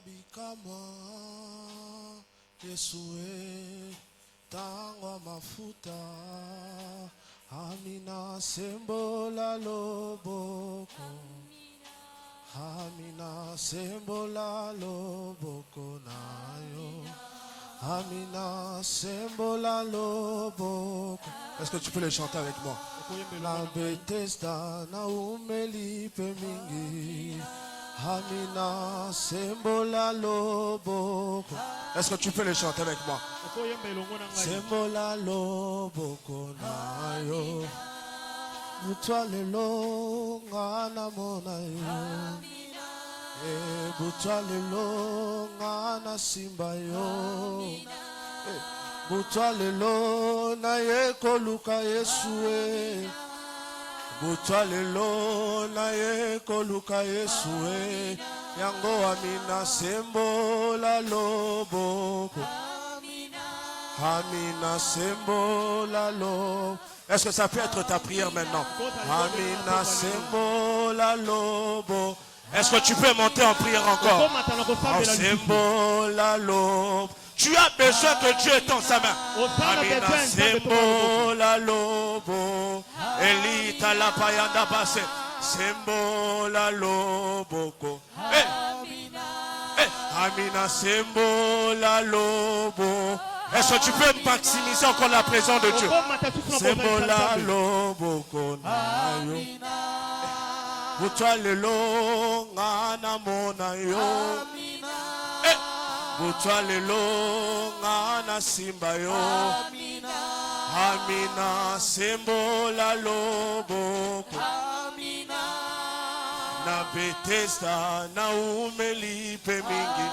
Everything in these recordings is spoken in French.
bikama Yesue tangwa mafuta Amina sembola loboko Amina sembola loboko nayo Amina sembola loboko. Est-ce que tu peux les chanter avec moi? La Bethesda na umeli pemingi Amina sembola loboko. Est-ce que tu peux les chanter avec moi? Sembola loboko nayo Butwa lelo ngana mona yo Butwa lelo ngana simba yo Butwa lelo na yeko luka Yesue Butwa lelo na yeko luka Yesue Yango amina sembola loboko Amina sembola loboko. Est-ce que ça peut être ta prière maintenant? Amina sembola lobo. Est-ce que tu peux monter en prière encore? Sembola lobo. Tu as besoin que Dieu étende sa main. Amina sembola lobo. Elita la payanda basse. Sembola lobo. Amina sembola lobo. Est-ce que tu peux maximiser encore la présence de Dieu? Sembola loboko nayo Butwa lelo ngana mona yo Butwa lelo ngana simba yo Amina sembola loboko Na Bethesda na umeli pemingi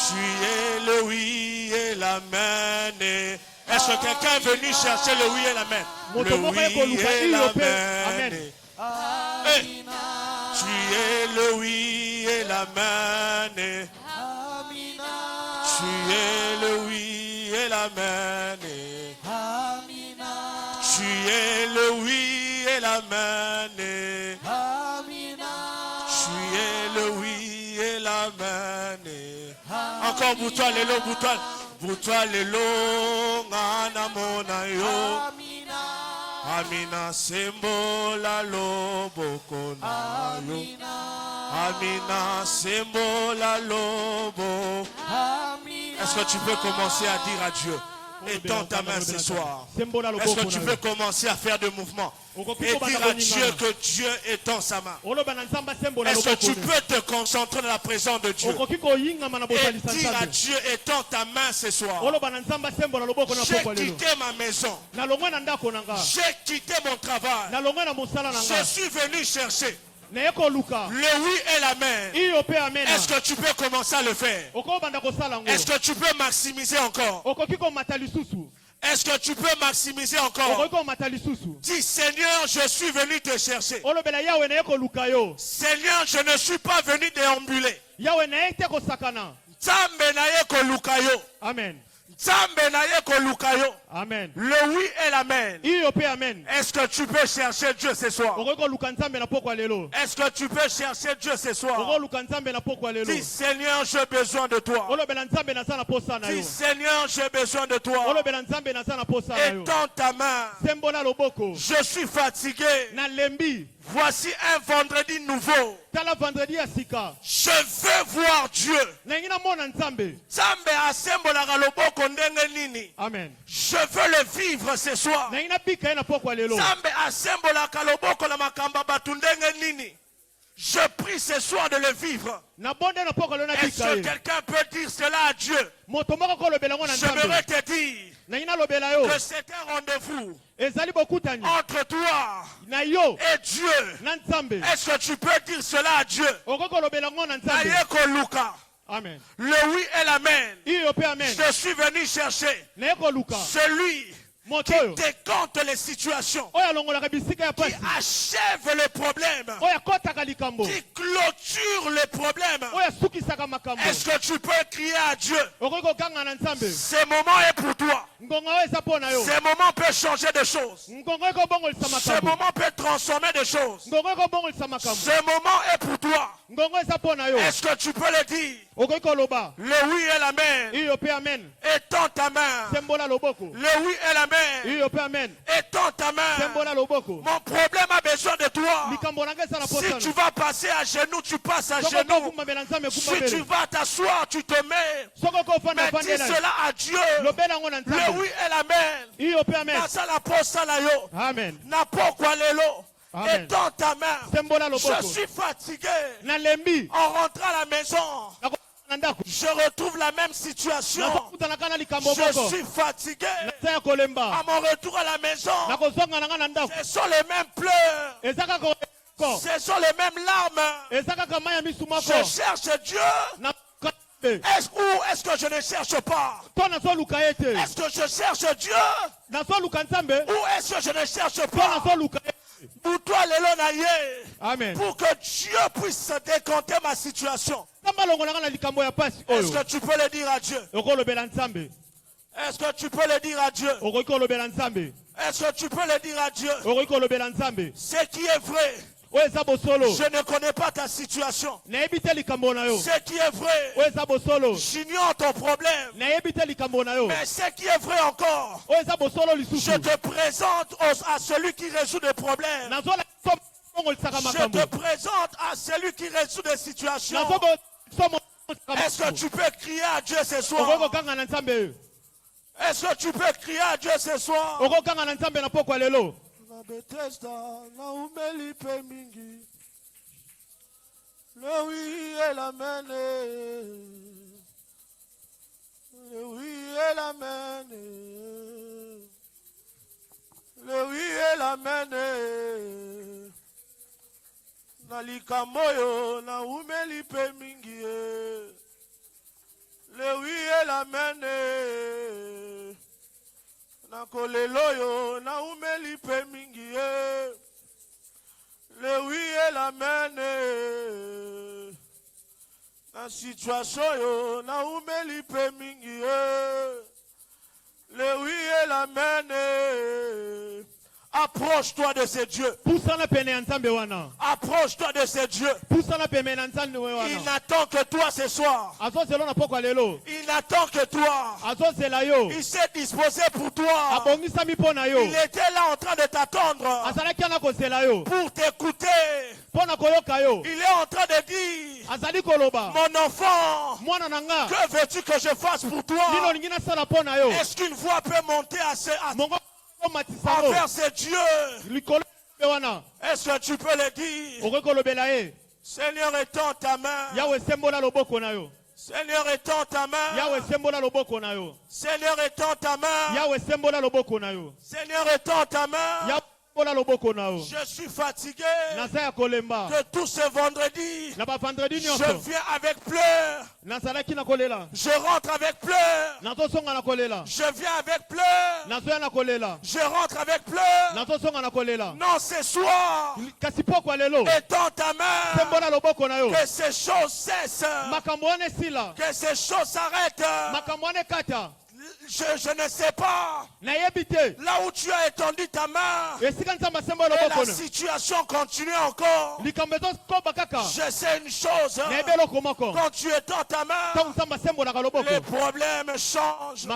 Tu es le oui et l'amen. Est-ce que quelqu'un est venu chercher le oui et l'amen? Le oui et l'amen. Tu es le oui et l'amen. Tu es le oui et l'amen. Tu es le oui et l'amen. Tu es le oui et l'amen. Encore boutoir lelo boutoir lelo ngana mona yo Amina sembola loboko nayo Amina sembola lobo. Est-ce que tu peux commencer à dire à Dieu? Étends ta main ce soir. Est-ce que tu peux commencer à faire des mouvements et dire à Dieu que Dieu étend sa main? Est-ce que tu peux te concentrer dans la présence de Dieu et dire à Dieu étends ta main ce soir? J'ai quitté ma maison. J'ai quitté mon travail. Je suis venu chercher le oui et l'amen. Est-ce que tu peux commencer à le faire? Est-ce que tu peux maximiser encore? Est-ce que tu peux maximiser encore? Dis Seigneur, je suis venu te chercher. Seigneur, je ne suis pas venu déambuler. Amen. Amen. Le oui et l'amen. Est-ce que tu peux chercher Dieu ce soir? Est-ce que tu peux chercher Dieu ce soir? Dis Seigneur, j'ai besoin de toi. Dis Seigneur, j'ai besoin de toi. Étends ta main. Je suis fatigué. Voici un vendredi nouveau. Je veux voir Dieu. Amen. Je veux le vivre ce soir. Je prie ce soir de le vivre. Est-ce que quelqu'un peut dire cela à Dieu? J'aimerais te dire que c'est un rendez-vous entre toi et Dieu. Est-ce que tu peux dire cela à Dieu? Amen. Le oui et l'amen. Je suis venu chercher celui qui décompte les situations, qui achève les problèmes, qui clôture les problèmes. Est-ce que tu peux crier à Dieu? Ce moment est pour toi. Ce moment peut changer des choses. Ce moment peut transformer des choses. Ce moment est pour toi. Est-ce que tu peux le dire? Le oui et l'amen. Étends ta main. Le oui et l'amen. Étends ta main. Mon problème a besoin de toi. Si tu vas passer à genoux, tu passes à genoux. Si tu vas t'asseoir, tu te mets. Mais dis cela à Dieu. Le oui et l'amen. Amen. Étends ta main. Je suis fatigué. En rentrant à la maison, je retrouve la même situation. Je suis fatigué. À mon retour à la maison, ce sont les mêmes pleurs. Ce sont les mêmes larmes. Je cherche Dieu. Est-ce que je ne cherche pas? Est-ce que je cherche Dieu? Ou est-ce que je ne cherche pas? Pour toi, Amen. Pour que Dieu puisse décompter ma situation. Est-ce que tu peux le dire à Dieu? Est-ce que tu peux le dire à Dieu? Est-ce que tu peux le dire à Dieu? Ce qui est vrai. Je ne connais pas ta situation. Ce qui est vrai, j'ignore ton problème. Mais ce qui est vrai encore, je te présente à celui qui résout des problèmes. Je te présente à celui qui résout des situations. Est-ce que tu peux crier à Dieu ce soir? Est-ce que tu peux crier à Dieu ce soir? Bethesda na umeli pe mingi le oui et l'amen le oui et l'amen le oui et l'amen na likamoyo na umeli pe mingi le oui et l'amen na koleloyo na umeli pe mingi le oui et l'amen na situation yo na umeli pe mingi le oui et l'amen. Approche-toi de ces dieux. Approche-toi de ces dieux. Il n'attend que toi ce soir. Il n'attend que toi. Il s'est disposé pour toi. Il était là en train de t'attendre pour t'écouter. Il est en train de dire, mon enfant, que veux-tu que je fasse pour toi? Est-ce qu'une voix peut monter envers ces dieux? Est-ce que tu peux le dire? Seigneur, étends ta main. Seigneur, étends ta main. Seigneur, étends ta main. Seigneur, étends ta main. Je suis fatigué que tout ce vendredi, je viens avec pleurs. Je rentre avec pleurs. Je viens avec pleurs. Je rentre avec pleurs. Non, ce soir, étends ta main. Que ces choses cessent. Que ces choses s'arrêtent. Je ne sais pas. Là où tu as étendu ta main, et la situation continue encore. Je sais une chose. Quand tu étends ta main, les problèmes changent.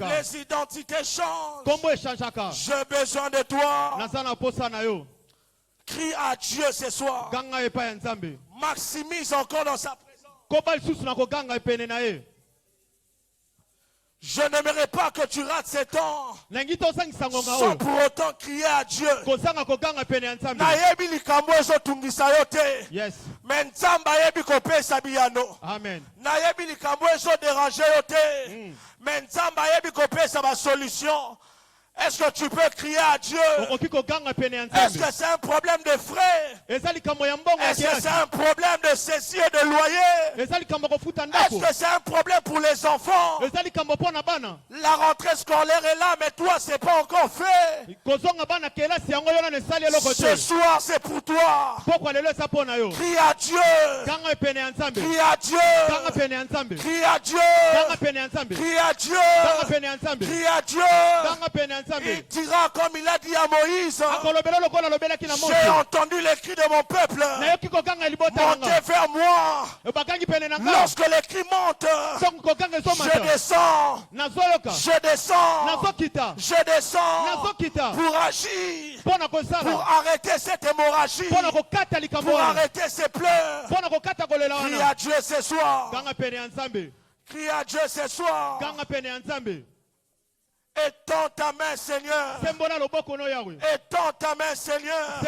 Les identités changent. J'ai besoin de toi. Crie à Dieu ce soir. Maximise encore dans sa présence. Je n'aimerais pas que tu rates ce temps sans pour autant crier à Dieu. Yes. Mais Nzamba yebi kopesa biyano. Amen. Nayebi likambo ezo déranger yote. Mais Nzamba yebi kopesa ba solution. Est-ce que tu peux crier à Dieu? Est-ce que c'est un problème de frais? Est-ce que c'est un problème de cessier de loyer? Est-ce que c'est un problème pour les enfants? La rentrée scolaire est là, mais toi, c'est pas encore fait. Ce soir, c'est pour toi. Crie à Dieu. Crie à Dieu. Crie à Dieu. Crie à Dieu. Crie à Dieu. Crie à Dieu. Il dira comme il a dit à Moïse, j'ai entendu les cris de mon peuple monter vers moi. Lorsque les cris montent, je descends, je descends pour agir, pour arrêter cette hémorragie, pour arrêter ces pleurs. Crie à Dieu ce soir. Crie à Dieu ce soir. Étends ta main, Seigneur. Étends ta main, Seigneur.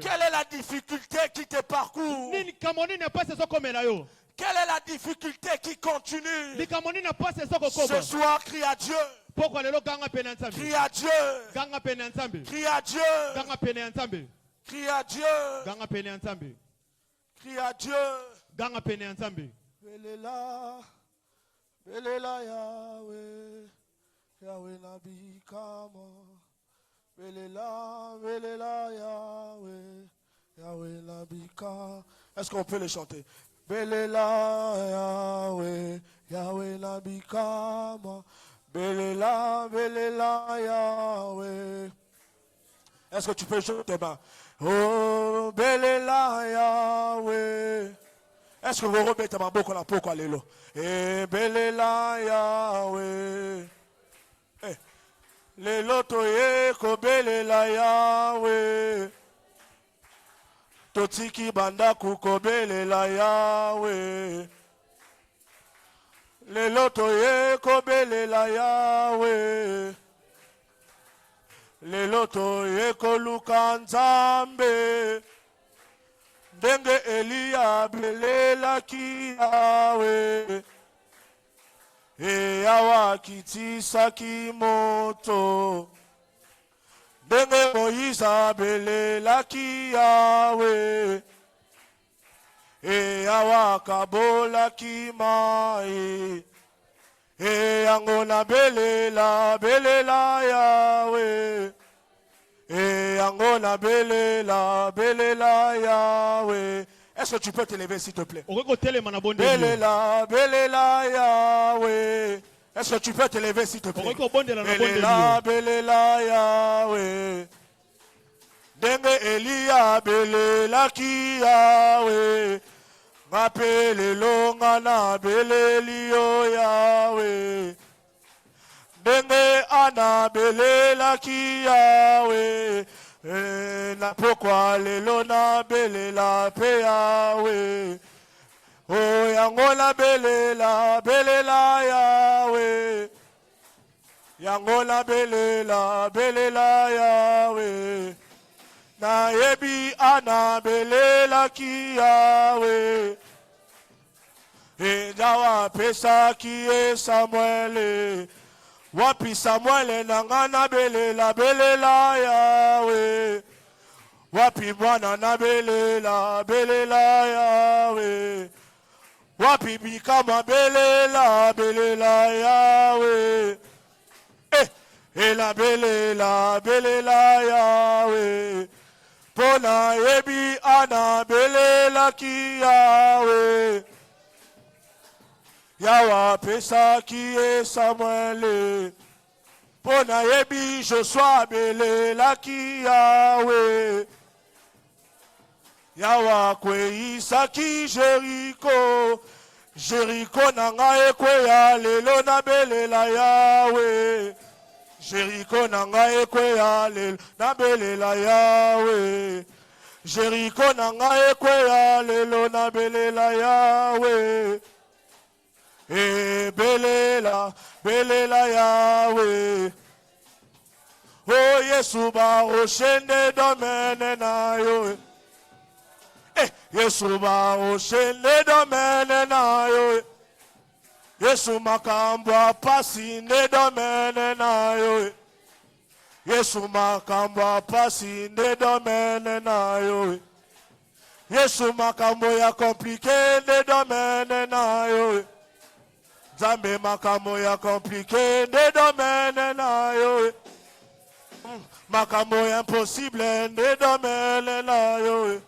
Quelle est la difficulté qui te parcourt? Quelle est la difficulté qui continue? Ce soir, crie à Dieu. Crie à Dieu. Crie à Dieu. Crie à Dieu. Crie à Dieu. Belela, Belela Yahweh, Yahweh Nabi Kama. Belela, Belela Yahweh, Yahweh Nabi Kama. Est-ce qu'on peut le chanter? Belela Yahweh, Yahweh Nabi Kama. Belela, Belela Yahweh. Est-ce que tu peux chanter tes mains? Oh, Belela Yahweh. Est-ce que vous remettez ma boucle à la pourquoi l'élo? Eh, Belela Yahweh. Eh, l'élo toye ko Belela Yahweh. Totiki banda kuko Belela Yahweh. L'élo toye ko Belela Yahweh. L'élo toye ko Lukanzambe. Denge Elia belela ki Yahweh. E yawa kitisa ki moto. Denge Moïse belela ki Yahweh. E yawa kabola ki mai. E angona belela Yahweh. Et Angola belela Yahweh. Est-ce que tu peux te lever s'il te plaît? Belela Yahweh. Est-ce que tu peux te lever s'il te plaît? Belela Yahweh. Denge Elia belela ki Yahweh. Mapele longana belelio Yahweh. Denge ana belela ki Yahweh. Na pourquoi lelo na belela pe Yahweh. Oh yangola belela Yahweh. Yangola belela Yahweh. Na yebi ana belela ki Yahweh. E jawa pesa ki e Samuel. Wapi Samuel nangana belela Yahweh. Wapi mwana na belela Yahweh. Wapi bikama belela Yahweh. La belela Yahweh. Pona yebi ana belela ki Yahweh. Yawa pesa ki e Samuel. Pona yebi Joshua belela ki Yahweh. Yawa kwe isa ki Jericho. Jericho nanga ekwe ya lelo na belela Yahweh. Jericho nanga ekwe ya lelo na belela Yahweh. Jericho nanga ekwe ya lelo na belela Yahweh. E belela Yahweh. Oh Yesu ba oshende domene na yo. Yesu ba oshende domene na yo. Yesu makambo apasi ne domene na yo. Yesu makambo apasi ne domene na yo. Yesu makambo ya komplike ne domene na yo. Zambe makambo ya komplike ne domene na yo. Makambo ya impossible ne domene na yo.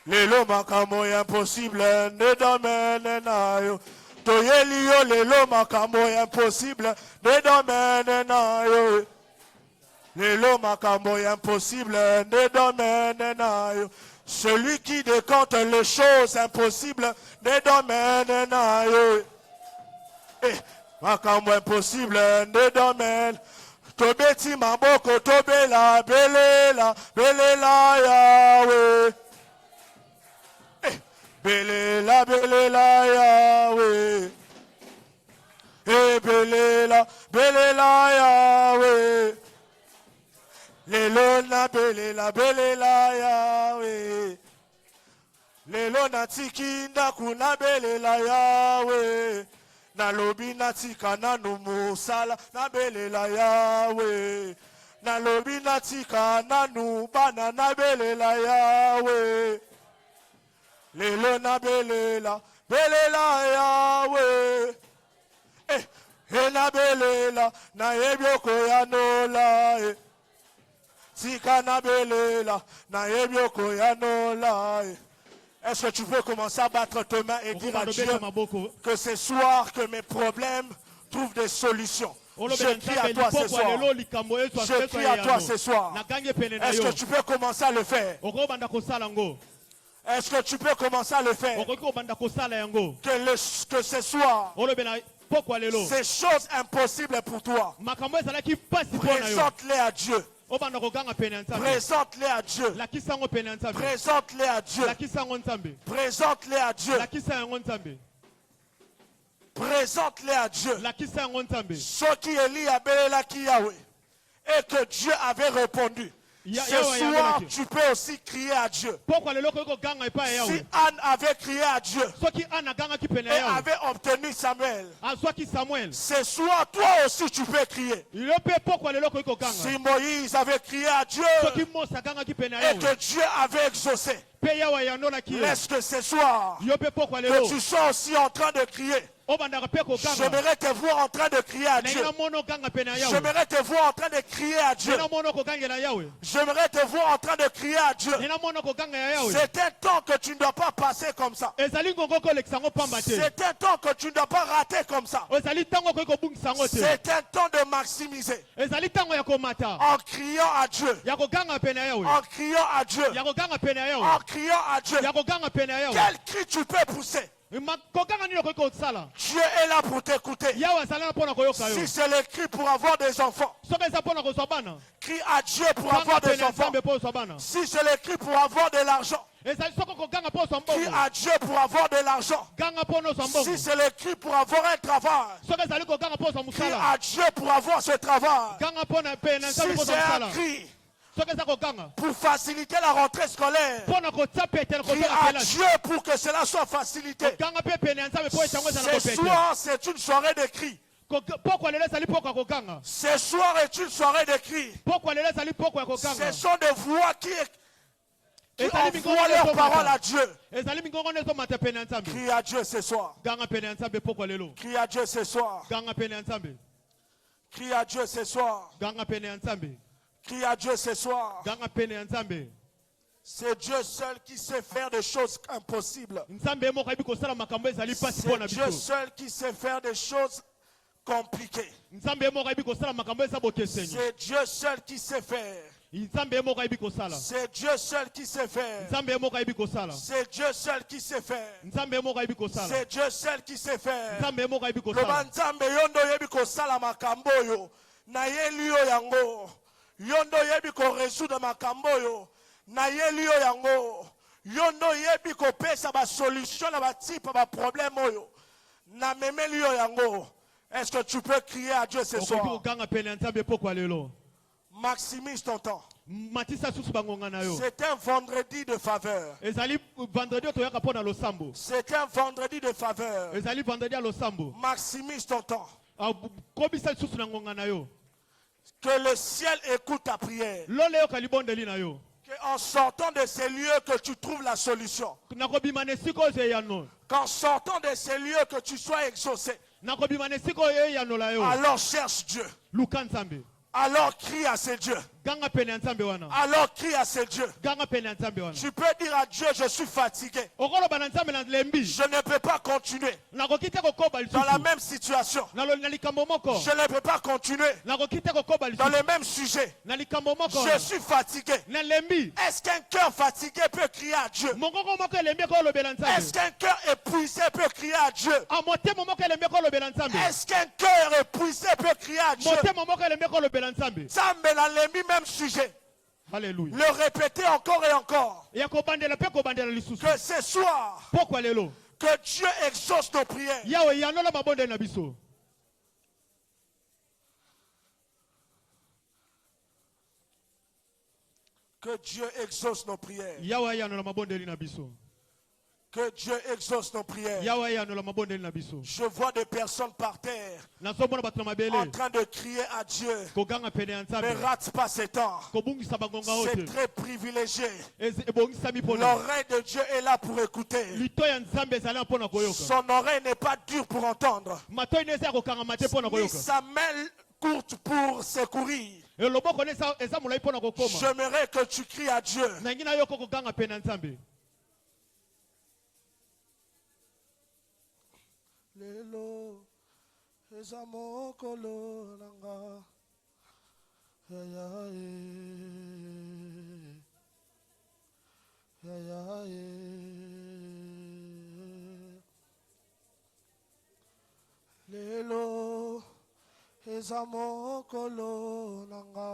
Lelo makambo ya impossible ne domene na yo. Toyeli yo lelo makambo impossible. Ne domaine na yo. Lelo makambo impossible. Ne domaine na yo. Celui qui décompte les choses impossibles. Ne domaine na yo. Makambo impossible. Ne domaine. Tobeti maboko tobela belela belela Yahweh. Belela belela Yahweh. Belela belela Yahweh. Lelona belela belela Yahweh. Lelona tikinda kuna belela Yahweh. Na lobi na tika na numusala na belela Yahweh. Na lobi na tika na nubana na belela Yahweh. Lelo na belela Yahweh. Na belela na yebyoko ya nola. Tika na belela na yebyoko ya nola. Est-ce que tu veux commencer à battre tes mains et dire à Dieu que ce soir, que mes problèmes trouvent des solutions? Je crie à toi ce soir. Je crie à toi ce soir. Est-ce que tu peux commencer à le faire? Est-ce que tu peux commencer à le faire? Que ce soir, ces choses impossibles pour toi, présente-les à Dieu. Présente-les à Dieu. Présente-les à Dieu. Présente-les à Dieu. Présente-les à Dieu. Ce qui est lié à Belelaki Yahweh. Et que Dieu avait répondu. Ce soir, tu peux aussi crier à Dieu. Si Anne avait crié à Dieu et avait obtenu Samuel, ce soir, toi aussi, tu peux crier. Si Moïse avait crié à Dieu et que Dieu avait exaucé, laisse que ce soir, que tu sois aussi en train de crier. J'aimerais te voir en train de crier à Dieu. J'aimerais te voir en train de crier à Dieu. J'aimerais te voir en train de crier à Dieu. C'est un temps que tu ne dois pas passer comme ça. C'est un temps que tu ne dois pas rater comme ça. C'est un temps de maximiser. En criant à Dieu. En criant à Dieu. En criant à Dieu. Quel cri tu peux pousser? Dieu est là pour t'écouter. Si c'est le cri pour avoir des enfants, crie à Dieu pour avoir des enfants. Si c'est le cri pour avoir de l'argent, crie à Dieu pour avoir de l'argent. Si c'est le cri pour avoir un travail, crie à Dieu pour avoir ce travail. Si c'est un cri pour faciliter la rentrée scolaire, crie à Dieu pour que cela soit facilité. Ce soir, c'est une soirée de cris. Ce soir est une soirée de cris. Ce sont des voix qui envoient leurs paroles à Dieu. Crie à Dieu ce soir. Crie à Dieu ce soir. Crie à Dieu ce soir. Crie à Dieu ce soir. C'est Dieu seul qui sait faire des choses impossibles. C'est Dieu seul qui sait faire des choses compliquées. C'est Dieu seul qui sait faire. C'est Dieu seul qui sait faire. C'est Dieu seul qui sait faire. C'est Dieu seul qui sait faire. Yondo yebi ko résoudre makambo yo na yeli yo yango yondo yebi ko pesa ba solution na ba type ba problème yo na memeli yo yango. Est-ce que tu peux crier à Dieu ce soir? Maximise ton temps. C'est un vendredi de faveur. C'est un vendredi de faveur. Maximise ton temps. Que le ciel écoute ta prière. Qu'en sortant de ces lieux que tu trouves la solution. Qu'en sortant de ces lieux que tu sois exaucé. Alors cherche Dieu. Alors crie à ce Dieu. Alors crie à ce Dieu. Tu peux dire à Dieu, je suis fatigué. Je ne peux pas continuer dans la même situation. Je ne peux pas continuer dans le même sujet. Je suis fatigué. Est-ce qu'un cœur fatigué peut crier à Dieu? Est-ce qu'un cœur épuisé peut crier à Dieu? Est-ce qu'un cœur épuisé peut crier à Dieu? Même sujet. Alléluia. Le répéter encore et encore. Que ce soir, que Dieu exauce nos prières. Que Dieu exauce nos prières. Que Dieu exauce nos prières. Je vois des personnes par terre en train de crier à Dieu. Ne rate pas ces temps. C'est très privilégié. L'oreille de Dieu est là pour écouter. Son oreille n'est pas dure pour entendre. Ni sa main courte pour secourir. J'aimerais que tu cries à Dieu. Lelo ezamokolo nanga ya lelo ezamokolo nanga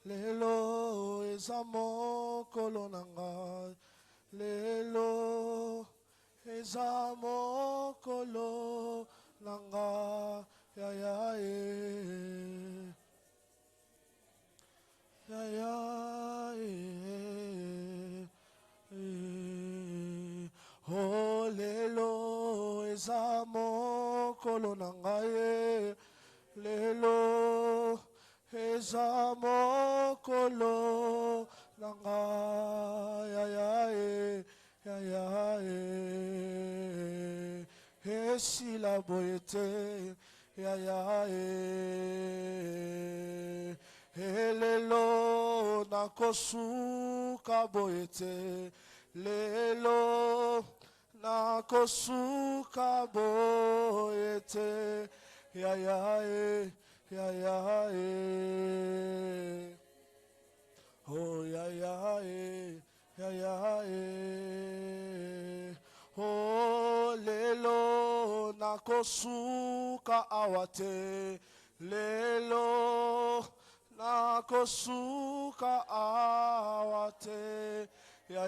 Lelo ezamokolo nanga, lelo ezamokolo nanga, ya oh lelo ezamokolo nanga, lelo ezamokolo nanga ya esila boyete ya lelo nakosuka boyete lelo nakosuka boyete ya oh oh lelo nakosuka awate lelo nakosuka awate ya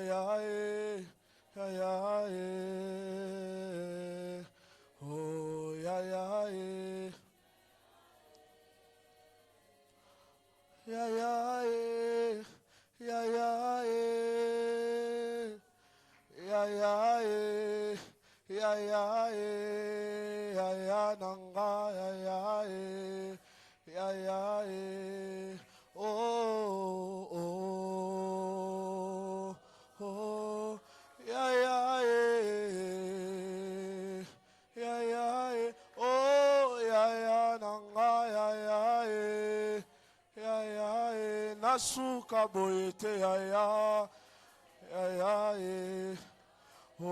oh nasuka boyete oh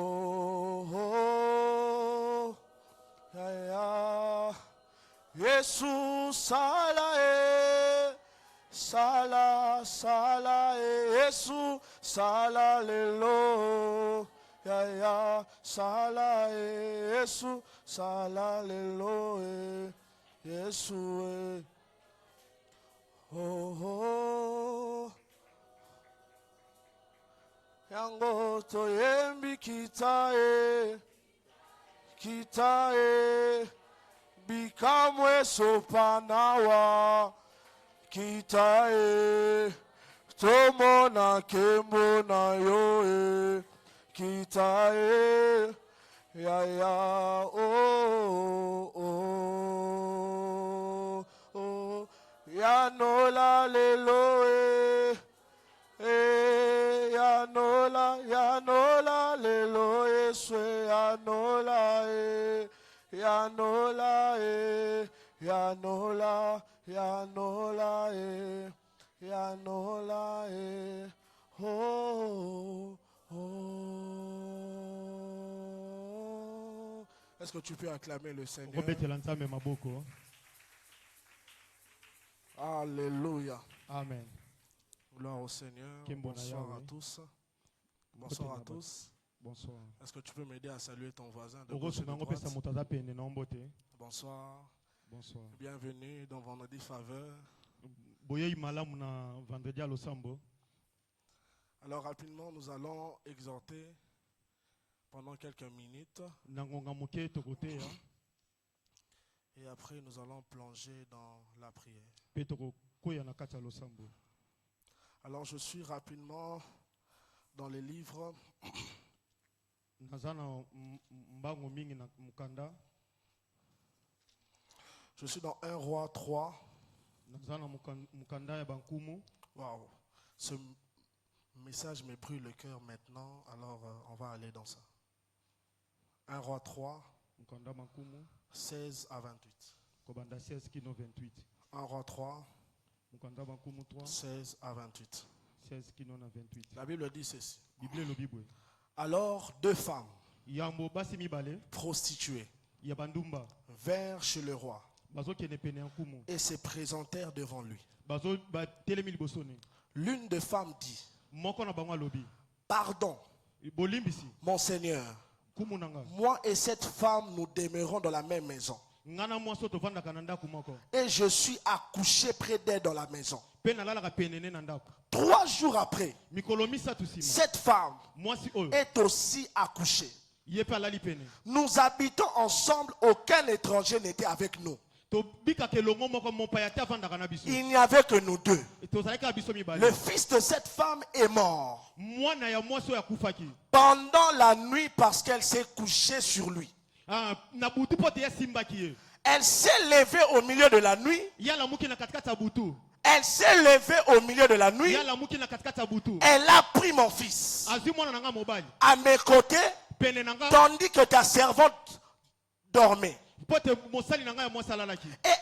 Yesu sala Yesu sala lelo sala Yesu sala lelo Yesu oh yango toyembi kitae bikamwe sopanawa kitae tomona kembo na yo kitae oh yanola lelo yanola Alléluia, Yeswe Yanola, Yanola, Yanola, Yanola, Yanola, oh, oh. Est-ce que tu peux acclamer le Seigneur? Alléluia. Amen. Gloire au Seigneur. Bonsoir à tous. Bonsoir à tous. Bonsoir. Est-ce que tu peux m'aider à saluer ton voisin de gauche et de droite? Bonsoir. Bonsoir. Bienvenue dans Vendredi Faveur. Alors rapidement, nous allons exhorter pendant quelques minutes. Et après, nous allons plonger dans la prière. Alors je suis rapidement dans les livres. Je suis dans 1 Roi 3. Waouh, ce message me brûle le cœur maintenant, alors on va aller dans ça. 1 Roi 3, 16 à 28. 1 Roi 3, 16 à 28. La Bible dit ceci. Alors 2 femmes prostituées vinrent chez le roi et se présentèrent devant lui. L'une des femmes dit: Pardon, mon Seigneur, moi et cette femme, nous demeurons dans la même maison. Et je suis accouché près d'elle dans la maison. 3 jours après, cette femme est aussi accouchée. Nous habitons ensemble, aucun étranger n'était avec nous. Il n'y avait que nous deux. Le fils de cette femme est mort pendant la nuit parce qu'elle s'est couchée sur lui. Elle s'est levée au milieu de la nuit. Elle s'est levée au milieu de la nuit. Elle a pris mon fils à mes côtés, tandis que ta servante dormait. Et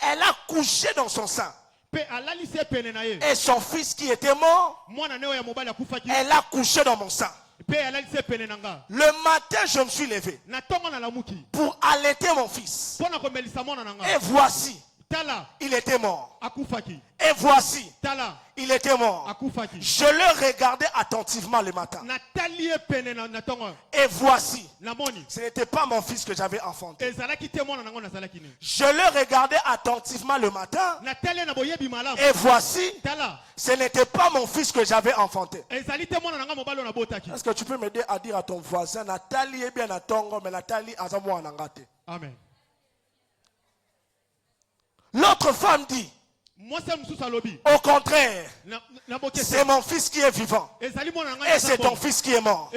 elle a couché dans son sein. Et son fils qui était mort, elle a couché dans mon sein. Le matin, je me suis levé pour allaiter mon fils. Et voici, il était mort. Et voici, il était mort. Je le regardais attentivement le matin. Et voici, ce n'était pas mon fils que j'avais enfanté. Je le regardais attentivement le matin. Et voici, ce n'était pas mon fils que j'avais enfanté. Est-ce que tu peux m'aider à dire à ton voisin, Nathalie est bien à Tongo, mais Nathalie a moi en Angate. Amen. L'autre femme dit: au contraire, c'est mon fils qui est vivant et c'est ton fils qui est mort.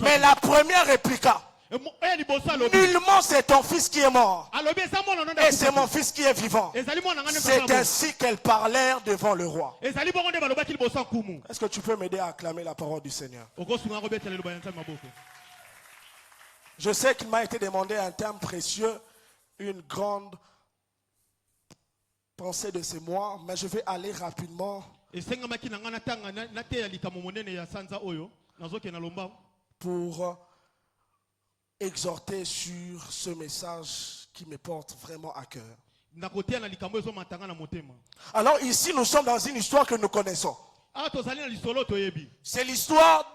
Mais la première répliqua: nullement c'est ton fils qui est mort et c'est mon fils qui est vivant. C'est ainsi qu'elles parlèrent devant le roi. Est-ce que tu peux m'aider à acclamer la parole du Seigneur? Je sais qu'il m'a été demandé un terme précieux, une grande pensée de ces mois, mais je vais aller rapidement pour exhorter sur ce message qui me porte vraiment à cœur. Alors ici, nous sommes dans une histoire que nous connaissons. C'est l'histoire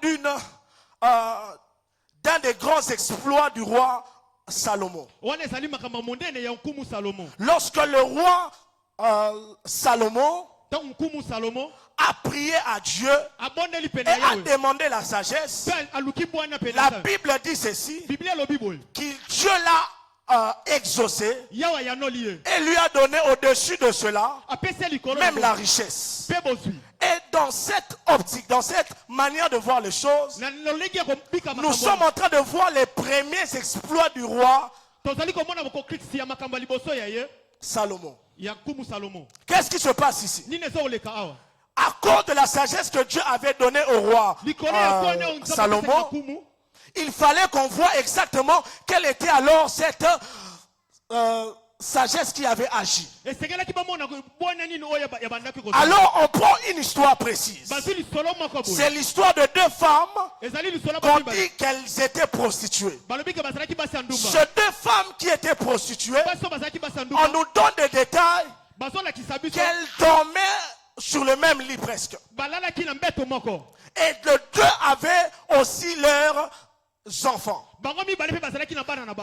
d'un des grands exploits du roi Salomon. Lorsque le roi Salomon a prié à Dieu et a demandé la sagesse, la Bible dit ceci, que Dieu l'a exaucé et lui a donné au-dessus de cela même la richesse. Et dans cette optique, dans cette manière de voir les choses, nous sommes en train de voir les premiers exploits du roi Salomon. Qu'est-ce qui se passe ici? À cause de la sagesse que Dieu avait donnée au roi Salomon, Il fallait qu'on voit exactement quelle était alors cette sagesse qui avait agi. Alors on prend une histoire précise. C'est l'histoire de deux femmes qu'on dit qu'elles étaient prostituées. Ces deux femmes qui étaient prostituées, on nous donne des détails qu'elles dormaient sur le même lit presque. Et les deux avaient aussi leurs enfants.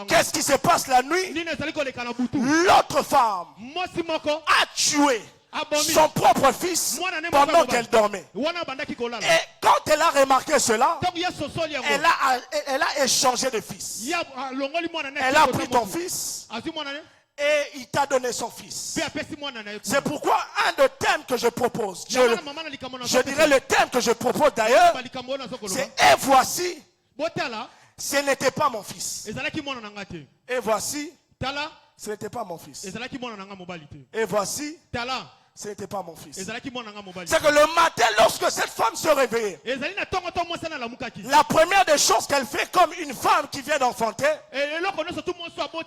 Qu'est-ce qui se passe la nuit? L'autre femme a tué son propre fils pendant qu'elle dormait. Et quand elle a remarqué cela, elle a échangé de fils. Elle a pris ton fils et il t'a donné son fils. C'est pourquoi un des thèmes que je propose, je dirais le thème que je propose d'ailleurs, c'est « Et voici, ce n'était pas mon fils. » Et voici, ce n'était pas mon fils. Et voici, ce n'était pas mon fils. C'est que le matin, lorsque cette femme se réveillait, la première des choses qu'elle fait comme une femme qui vient d'enfanter,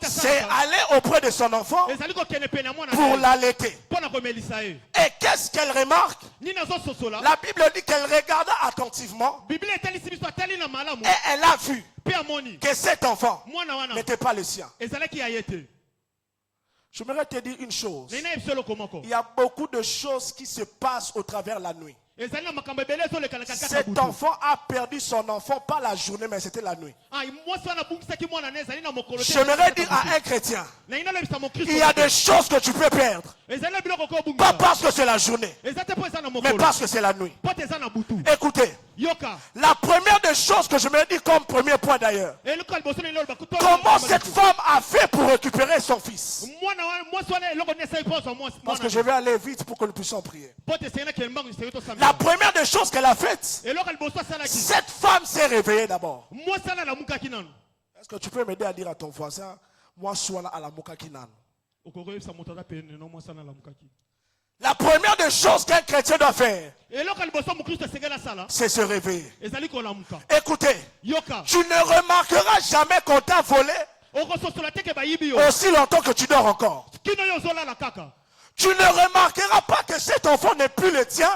c'est aller auprès de son enfant pour l'allaiter. Et qu'est-ce qu'elle remarque? La Bible dit qu'elle regarda attentivement et elle a vu que cet enfant n'était pas le sien. Je voudrais te dire une chose. Il y a beaucoup de choses qui se passent au travers de la nuit. Cet enfant a perdu son enfant pas la journée, mais c'était la nuit. J'aimerais dire à un chrétien, il y a des choses que tu peux perdre. Pas parce que c'est la journée, mais parce que c'est la nuit. Écoutez, la première des choses que je me dis comme premier point d'ailleurs, comment cette femme a fait pour récupérer son fils? Parce que je vais aller vite pour que nous puissions prier. La première des choses qu'elle a faites, cette femme s'est réveillée d'abord. Est-ce que tu peux m'aider à dire à ton voisin, moi je suis à la Mukakinan? La première des choses qu'un chrétien doit faire, c'est se réveiller. Écoutez, tu ne remarqueras jamais qu'on t'a volé aussi longtemps que tu dors encore. Tu ne remarqueras pas que cet enfant n'est plus le tien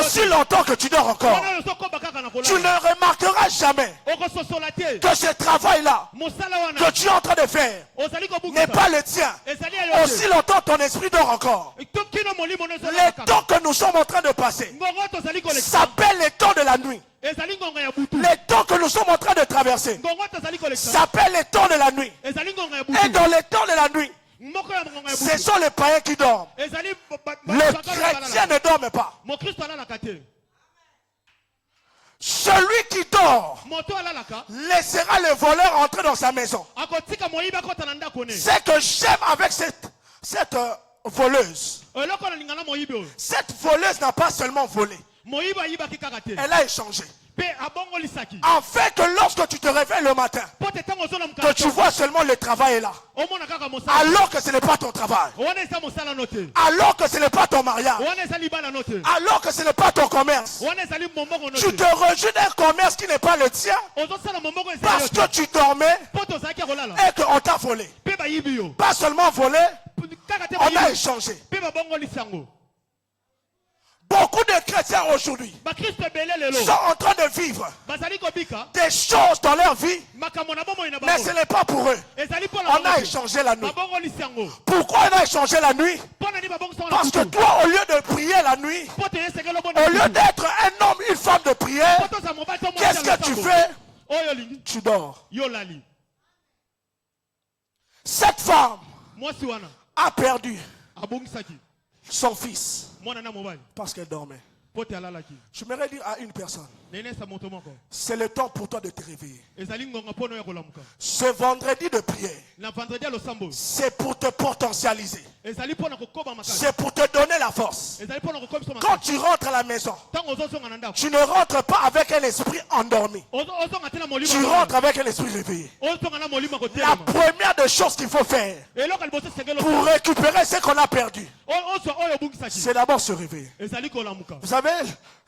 aussi longtemps que tu dors encore. Tu ne remarqueras jamais que ce travail-là que tu es en train de faire n'est pas le tien aussi longtemps que ton esprit dort encore. Les temps que nous sommes en train de passer s'appellent les temps de la nuit. Les temps que nous sommes en train de traverser s'appellent les temps de la nuit. Et dans les temps de la nuit, ce sont les païens qui dorment. Les chrétiens ne dorment pas. Celui qui dort laissera le voleur entrer dans sa maison. C'est que j'aime avec cette voleuse. Cette voleuse n'a pas seulement volé. Elle a échangé. Afin que lorsque tu te réveilles le matin, que tu vois seulement le travail est là. Alors que ce n'est pas ton travail. Alors que ce n'est pas ton mariage. Alors que ce n'est pas ton commerce. Tu te rejoues d'un commerce qui n'est pas le tien. Parce que tu dormais et qu'on t'a volé. Pas seulement volé, on a échangé. Beaucoup de chrétiens aujourd'hui sont en train de vivre des choses dans leur vie, mais ce n'est pas pour eux. On a échangé la nuit. Pourquoi on a échangé la nuit? Parce que toi, au lieu de prier la nuit, au lieu d'être un homme, une femme de prière, qu'est-ce que tu fais? Tu dors. Cette femme a perdu son fils parce qu'elle dormait. Je voudrais dire à une personne, c'est le temps pour toi de te réveiller. Ce vendredi de prière, c'est pour te potentialiser. C'est pour te donner la force. Quand tu rentres à la maison, tu ne rentres pas avec un esprit endormi. Tu rentres avec un esprit réveillé. La première des choses qu'il faut faire pour récupérer ce qu'on a perdu, c'est d'abord se réveiller. Vous savez,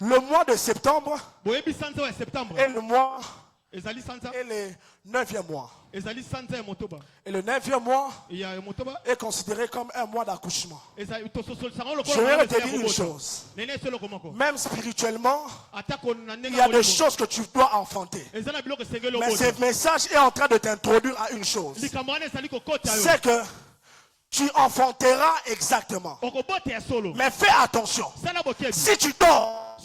le mois de septembre est le mois et le 9e mois. Et le 9e mois est considéré comme un mois d'accouchement. Je vais te dire une chose. Même spirituellement, il y a des choses que tu dois enfanter. Mais ce message est en train de t'introduire à une chose. C'est que tu enfanteras exactement. Mais fais attention. Si tu dors,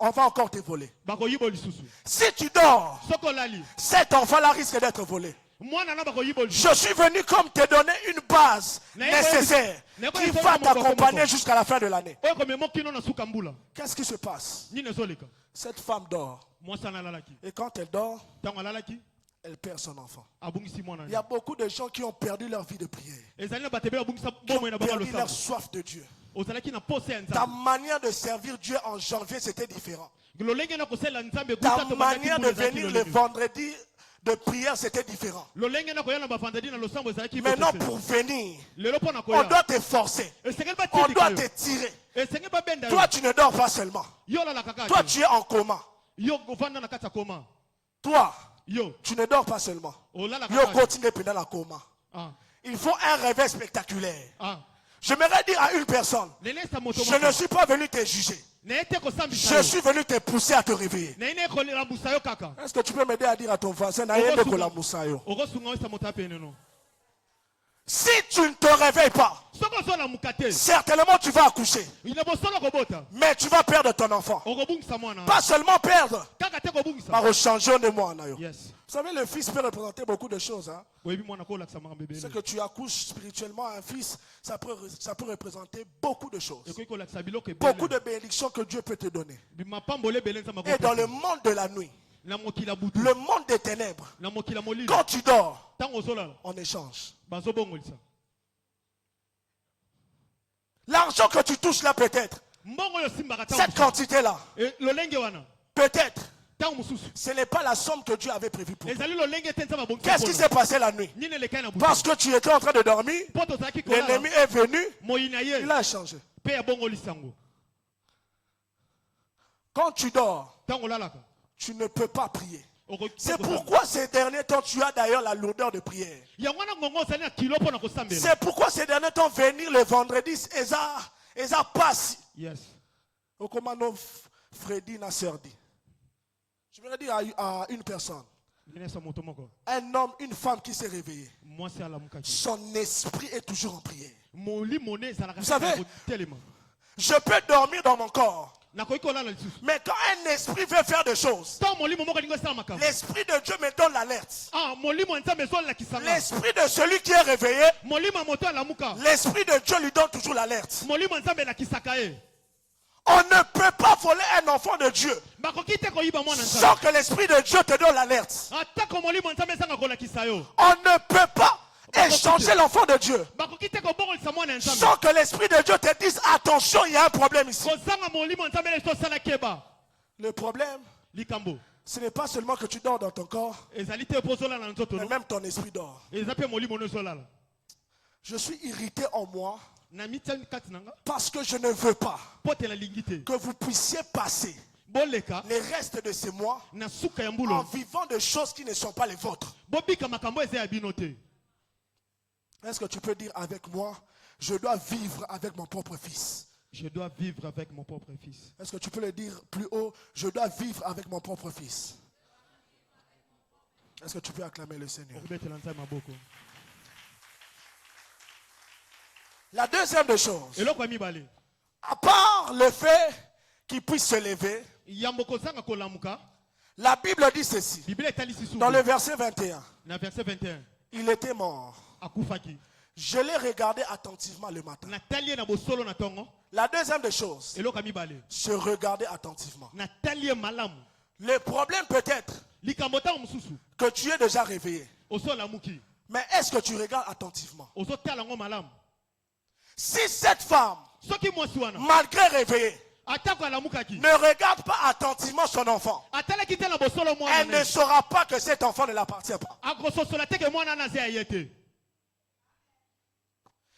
on va encore te voler. Si tu dors, cet enfant-là risque d'être volé. Je suis venu comme te donner une base nécessaire qui va t'accompagner jusqu'à la fin de l'année. Qu'est-ce qui se passe? Cette femme dort. Et quand elle dort, elle perd son enfant. Il y a beaucoup de gens qui ont perdu leur vie de prière. Qui ont perdu leur soif de Dieu. Ta manière de servir Dieu en janvier, c'était différent. Ta manière de venir le vendredi de prière, c'était différent. Maintenant, pour venir, on doit te forcer. On doit te tirer. Toi, tu ne dors pas seulement. Toi, tu es en coma. Toi, tu ne dors pas seulement. Yo continue pendant la coma. Il faut un réveil spectaculaire. J'aimerais dire à une personne, je ne suis pas venu te juger. Je suis venu te pousser à te réveiller. Est-ce que tu peux m'aider à dire à ton voisin, si tu ne te réveilles pas, certainement tu vas accoucher. Mais tu vas perdre ton enfant. Pas seulement perdre, mais changer de moi. Vous savez, le fils peut représenter beaucoup de choses. Hein? C'est que tu accouches spirituellement un fils, ça peut représenter beaucoup de choses. Beaucoup de bénédictions que Dieu peut te donner. Et dans le monde de la nuit, le monde des ténèbres, quand tu dors, on échange. L'argent que tu touches là peut-être, cette quantité-là, peut-être, ce n'est pas la somme que Dieu avait prévue pour toi. Qu'est-ce qui s'est passé la nuit? Parce que tu étais en train de dormir, l'ennemi est venu, il a échangé. Quand tu dors, tu ne peux pas prier. C'est pourquoi ces derniers temps, tu as d'ailleurs la lourdeur de prière. C'est pourquoi ces derniers temps, venir le vendredi, et ça passe. Au commando, Freddy n'a serdi. Je voudrais dire à une personne, un homme, une femme qui s'est réveillé, son esprit est toujours en prière. Vous savez, je peux dormir dans mon corps. Mais quand un esprit veut faire des choses, l'esprit de Dieu me donne l'alerte. L'esprit de celui qui est réveillé, l'esprit de Dieu lui donne toujours l'alerte. On ne peut pas voler un enfant de Dieu sans que l'esprit de Dieu te donne l'alerte. On ne peut pas échanger l'enfant de Dieu sans que l'esprit de Dieu te dise attention, il y a un problème ici. Le problème, ce n'est pas seulement que tu dors dans ton corps, mais même ton esprit dort. Je suis irrité en moi parce que je ne veux pas que vous puissiez passer les restes de ces mois en vivant de choses qui ne sont pas les vôtres. Est-ce que tu peux dire avec moi, je dois vivre avec mon propre fils? Je dois vivre avec mon propre fils. Est-ce que tu peux le dire plus haut, je dois vivre avec mon propre fils? Est-ce que tu peux acclamer le Seigneur? La deuxième des choses, à part le fait qu'il puisse se lever, la Bible dit ceci, dans le verset 21, il était mort. Je l'ai regardé attentivement le matin. La deuxième des choses, se regarder attentivement. Le problème peut-être que tu es déjà réveillé. Mais est-ce que tu regardes attentivement? Si cette femme, soki mwasi wana malgré réveillée, atako alamukaki ne regarde pas attentivement son enfant, atalaki te na bosolo elle mwana ne saura pas que cet enfant ne l'appartient pas. akososola te ke mwana na ze ayete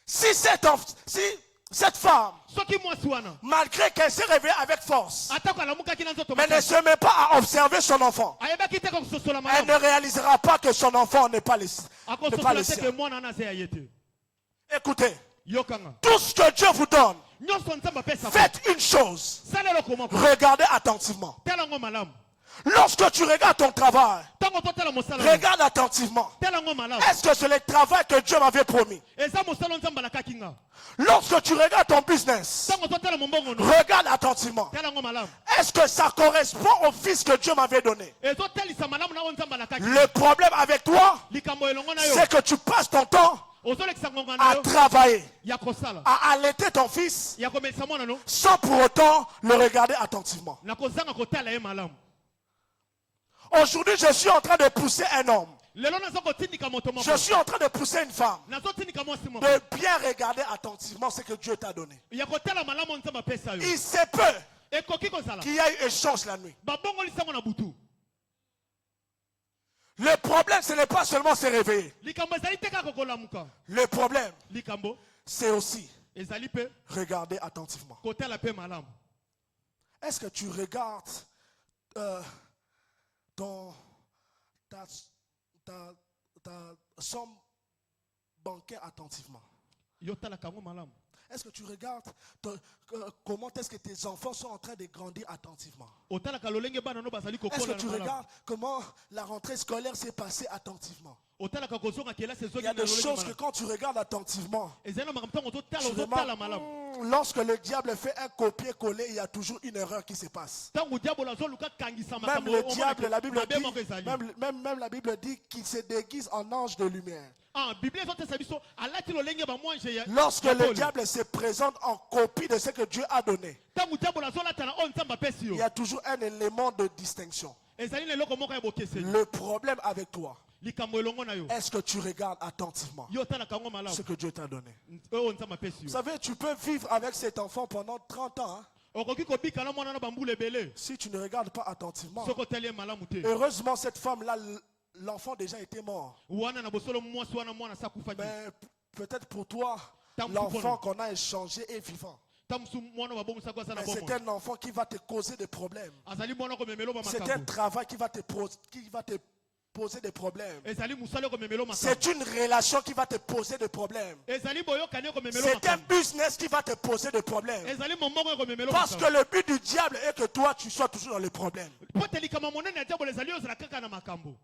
Si cette femme, soki mwasi wana malgré qu'elle s'est réveillée avec force, atako alamukaki na nzoto mais ne se met pas à observer son enfant, ayebaki te kososola elle ne malamu réalisera pas que son enfant n'est pas le akososola te ke sien. mwana na ze ayete Écoutez, yokanga tout ce que Dieu vous donne, nyonso nzambe apesa faites une chose. salela komoko Regardez attentivement. telango malamu Lorsque tu regardes ton travail, tango totala mosala regarde attentivement. telango malamu Est-ce que c'est le travail que Dieu m'avait promis? eza mosala nzambe alakaki nga Lorsque tu regardes ton business, tango totala mombongo no regarde attentivement. telango malamu Est-ce que ça correspond au fils que Dieu m'avait donné? ezotalisa malamu na oyo nzambe alakaki Le problème avec toi, likambo elongo na yo c'est que tu passes ton temps ozolekisa ngonga na à yo travailler, ya kosala à allaiter ton fils, ya komelisa mwana no sans pour autant le regarder attentivement. na kozanga kotala ye malamu Aujourd'hui, je suis en train de pousser un homme. lelo naza kotindika moto moko Je suis en train de pousser une femme. nazotindika mwasi moko De bien regarder attentivement ce que Dieu t'a donné. ya kotala malamu nzambe apesa yo Il se peut ekoki kozala qu'il y ait eu échange la nuit. babongolisango na butu Le problème, ce n'est pas seulement se réveiller. likambo ezali te kaka kolamuka Le problème, likambo c'est aussi ezali mpe regarder attentivement. kotala mpe malamu Est-ce que tu regardes ta somme bancaire attentivement? yo talaka yango malamu Est-ce que tu regardes comment est-ce que tes enfants sont en train de grandir attentivement? otalaka lolenge bana no bazali Est-ce que kokola tu na malamu regardes comment la rentrée scolaire s'est passée attentivement? otalaka kozonga kelasi Il ezoki y a na des lolenge choses que malamu quand tu regardes attentivement, ezali na makambo ntango tu ozotala remarques, malamu lorsque le diable fait un copier-coller, il y a toujours une erreur qui se passe. ntango diabolo azoluka kangisa Même makambo le diable, la Bible mabe moko dit, ezali même la Bible dit qu'il se déguise en ange de lumière. biblia ezotesa biso alati lolenge bamwange ya Lorsque ya le toli. diable se présente en copie de ce que Dieu a donné, ntango diabolo azolata na oyo nzambe apesi il yo y a toujours un élément de distinction. ezali na eloko moko ya bokeseni Le problème avec toi, likambo elongo na yo est-ce que tu regardes attentivement yo otalaka yango malamu ce que Dieu t'a donné? oyo nzambe apesi Vous yo savez, tu peux vivre avec cet enfant pendant 30 ans. Hein? okoki kobika na mwana na bambula ebele Si tu ne regardes pas attentivement. soki otali ye malamu te Heureusement, cette femme-là, l'enfant déjà était mort. wana na bosolo mwasi wana mwana sa akufaki Mais peut-être pour toi, Tant l'enfant qu'on a échangé est vivant. ta mosu mwana babongisaki aza na Mais c'est bomoi un enfant qui va te causer des problèmes. azali mwana komemelo C'est un bamakambo travail qui va te poser des problèmes. ezali mosala komemelo makambo C'est une relation qui va te poser des problèmes. ezali boyokani komemelo C'est un makambo business qui va te poser des problèmes. ezali mombongo komemelo Parce que le but du diable est que toi, tu sois toujours dans les problèmes. po te likama monene ya diabolo ezali ozala kaka na makambo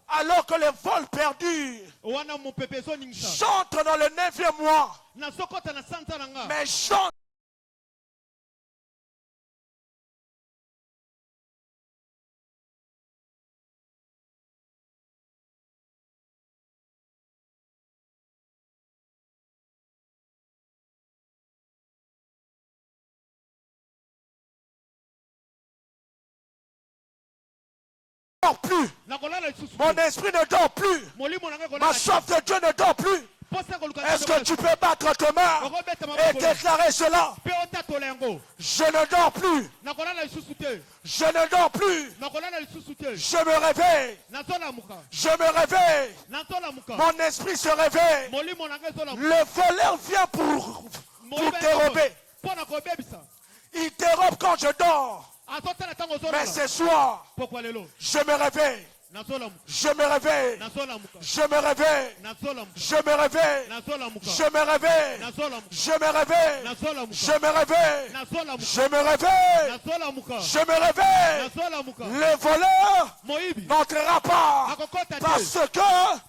Alors que les vols perdus wana mopepeso ningisa chantent dans le 9e mois. na sokota na santa nanga Mais chante plus. nakolala lisusu Mon esprit ne dort plus. molimo nanga Ma kolala soif de Dieu ne dort plus. Est-ce que tu peux battre tes mains et déclarer cela? pe otatola yango Je ne dors plus. nakolala lisusu te Je ne dors plus. nakolala lisusu te Je me réveille. nazolamuka Je me réveille. nazolamuka Mon esprit se réveille. molimo nanga ezolamuka Le voleur vient pour dérober. mpo na kobebisa Il dérobe quand je dors. azotala ntango Mais ozolala ce soir, pokwa lelo je me réveille. nazolamuka Je me réveille. nazolamuka Je me réveille. nazolamuka Je me réveille. nazolamuka Je me réveille. nazolamuka Je me réveille. nazolamuka Je me réveille. nazolamuka Je me réveille. nazolamuka Je me réveille. nazolamuka Le voleur moyibi n'entrera pas akokota te parce que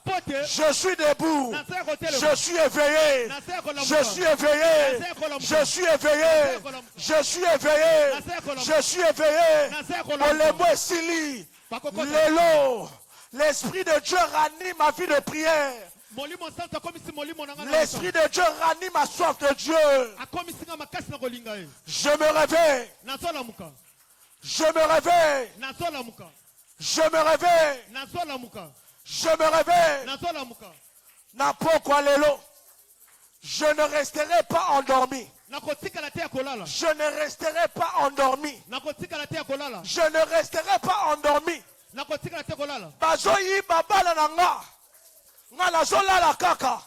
po te je suis debout. nasala kotelema Je suis éveillé. nasala Je suis kolamuka éveillé. Je suis éveillé. Je suis éveillé. Je suis éveillé. nasala Pour kolamuka les mots Sili. bakokota L'élo. L'Esprit de Dieu ranime ma vie de prière. molimo santo akomisi molimo nanga na L'Esprit de Dieu ranime ma soif de Dieu. akomisinga makasi na kolinga ye Je me réveille. nazolamuka Je me réveille. nazolamuka Je me réveille. nazolamuka Je me réveille. nazolamuka Napokwa lelo. Je ne resterai pas endormi. nakotikala te ya kolala Je ne resterai pas endormi. nakotikala te ya kolala Je ne resterai pas endormi. nakotikala te kolala Bazoyiba bala na nga. Nga nazolala kaka.